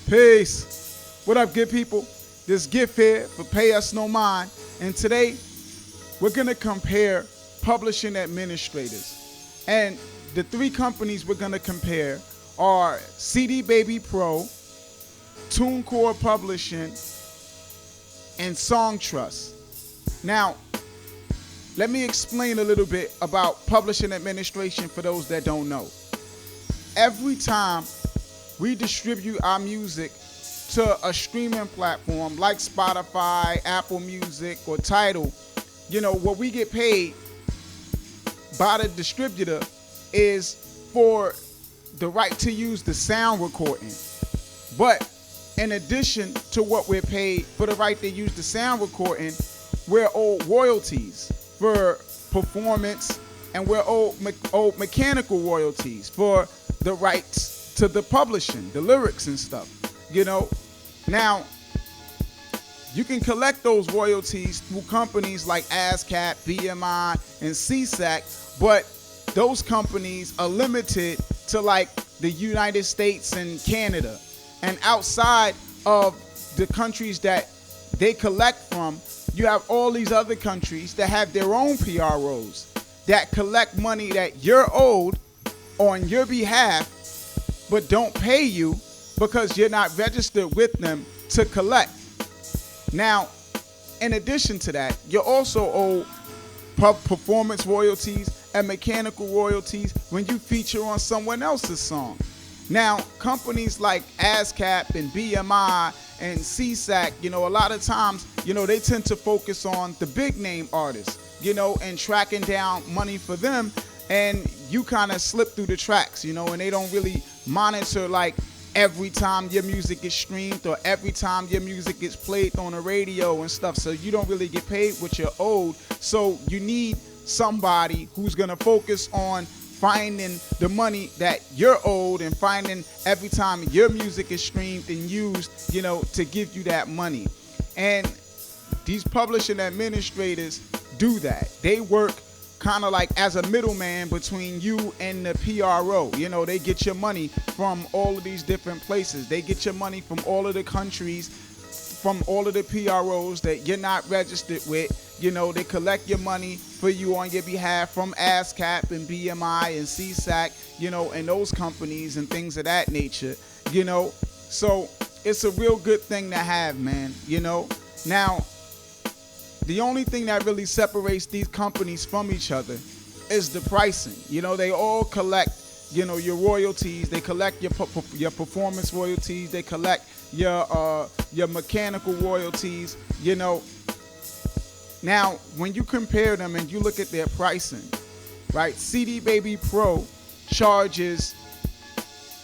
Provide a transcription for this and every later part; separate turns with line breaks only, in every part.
Peace. What up, good people? This gift here for Payusnomind, and today we're gonna compare publishing administrators. And the three companies we're gonna compare are CD Baby Pro, Tunecore Publishing, and Songtrust. Now, let me explain a little bit about publishing administration for those that don't know. Every time we distribute our music to a streaming platform like Spotify, Apple Music, or Tidal, what we get paid by the distributor is for the right to use the sound recording. But in addition to what we're paid for the right to use the sound recording, we're owed royalties for performance, and we're owed mechanical royalties for the rights to the publishing, the lyrics and stuff. Now, you can collect those royalties through companies like ASCAP, BMI, and CSAC, but those companies are limited to like the United States and Canada. And outside of the countries that they collect from, you have all these other countries that have their own PROs that collect money that you're owed on your behalf, but don't pay you because you're not registered with them to collect. Now, in addition to that, you're also owed performance royalties and mechanical royalties when you feature on someone else's song. Now, companies like ASCAP and BMI and CSAC, a lot of times, they tend to focus on the big name artists, and tracking down money for them, and you kind of slip through the tracks, and they don't really monitor like every time your music is streamed or every time your music gets played on the radio and stuff. So you don't really get paid what you're owed. So you need somebody who's gonna focus on finding the money that you're owed and finding every time your music is streamed and used, to give you that money. And these publishing administrators do that. They work kind of like as a middleman between you and the PRO. They get your money from all of these different places. They get your money from all of the countries, from all of the PROs that you're not registered with. They collect your money for you on your behalf from ASCAP and BMI and CSAC, and those companies and things of that nature, So it's a real good thing to have, man, Now, the only thing that really separates these companies from each other is the pricing. They all collect, your royalties. They collect your performance royalties. They collect your mechanical royalties. Now, when you compare them and you look at their pricing, right? CD Baby Pro charges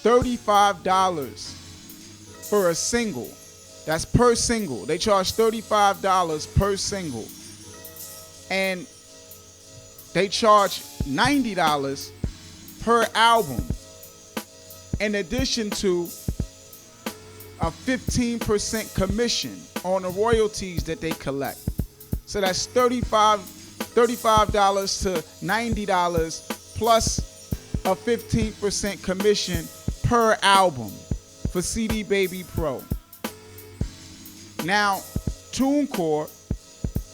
$35 for a single. That's per single. They charge $35 per single. And they charge $90 per album, in addition to a 15% commission on the royalties that they collect. So that's $35 to $90 plus a 15% commission per album for CD Baby Pro. Now, Tunecore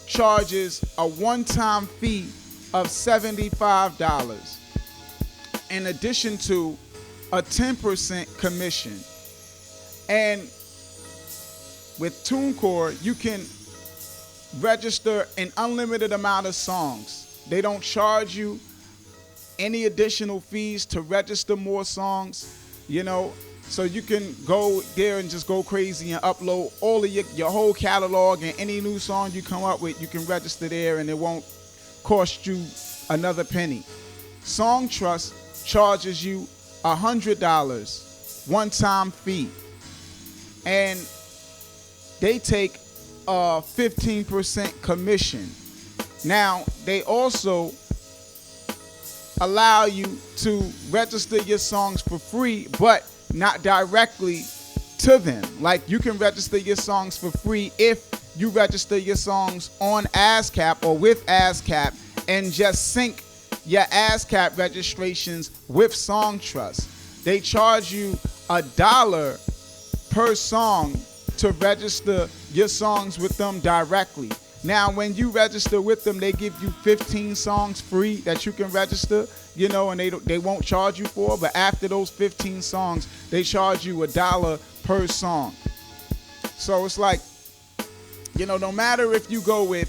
charges a one-time fee of $75 in addition to a 10% commission. And with Tunecore, you can register an unlimited amount of songs. They don't charge you any additional fees to register more songs, So you can go there and just go crazy and upload all of your whole catalog, and any new song you come up with, you can register there and it won't cost you another penny. Songtrust charges you $100 one-time fee, and they take a 15% commission. Now, they also allow you to register your songs for free, but not directly to them. Like, you can register your songs for free if you register your songs on ASCAP or with ASCAP and just sync your ASCAP registrations with Songtrust. They charge you $1 per song to register your songs with them directly. Now, when you register with them, they give you 15 songs free that you can register, you know, and they won't charge you for. But after those 15 songs, they charge you $1 per song. So it's like, you know, no matter if you go with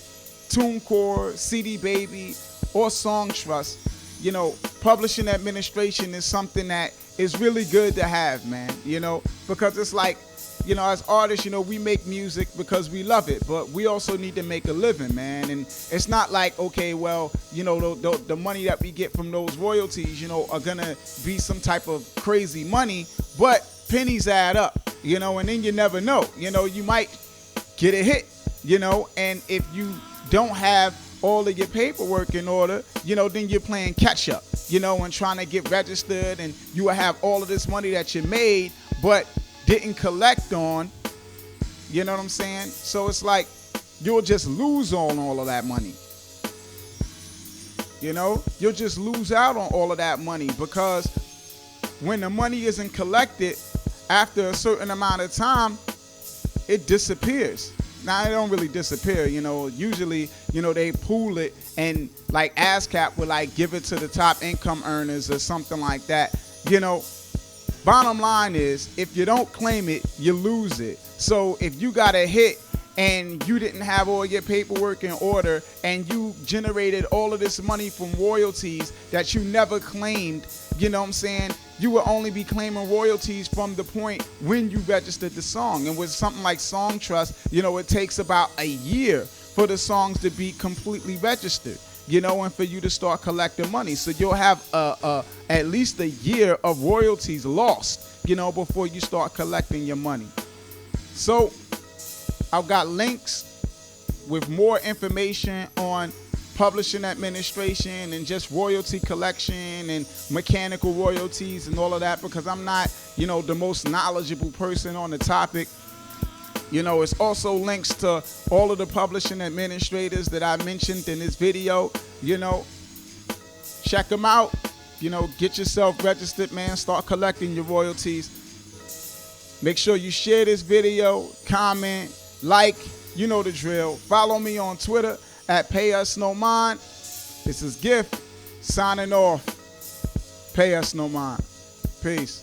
Tunecore, CD Baby, or Songtrust, you know, publishing administration is something that is really good to have, man, you know, because it's like, you know, as artists, you know, we make music because we love it, but we also need to make a living, man. And it's not like, okay, well, you know, the money that we get from those royalties, you know, are gonna be some type of crazy money, but pennies add up, you know, and then you never know, you know, you might get a hit, you know, and if you don't have all of your paperwork in order, you know, then you're playing catch up, you know, and trying to get registered, and you will have all of this money that you made, but didn't collect on, you know what I'm saying? So it's like you'll just lose on all of that money. You know, you'll just lose out on all of that money, because when the money isn't collected after a certain amount of time, it disappears. Now, it don't really disappear, you know. Usually, you know, they pool it, and like ASCAP would like give it to the top income earners or something like that, you know. Bottom line is, if you don't claim it, you lose it. So if you got a hit and you didn't have all your paperwork in order, and you generated all of this money from royalties that you never claimed, you know what I'm saying, you will only be claiming royalties from the point when you registered the song. And with something like Songtrust, you know, it takes about a year for the songs to be completely registered, you know, and for you to start collecting money. So you'll have at least a year of royalties lost, you know, before you start collecting your money. So I've got links with more information on publishing administration and just royalty collection and mechanical royalties and all of that, because I'm not, you know, the most knowledgeable person on the topic. You know, it's also links to all of the publishing administrators that I mentioned in this video. You know, check them out. You know, get yourself registered, man. Start collecting your royalties. Make sure you share this video, comment, like, you know the drill. Follow me on Twitter at Payusnomind. This is Gift signing off. Pay us no mind. Peace.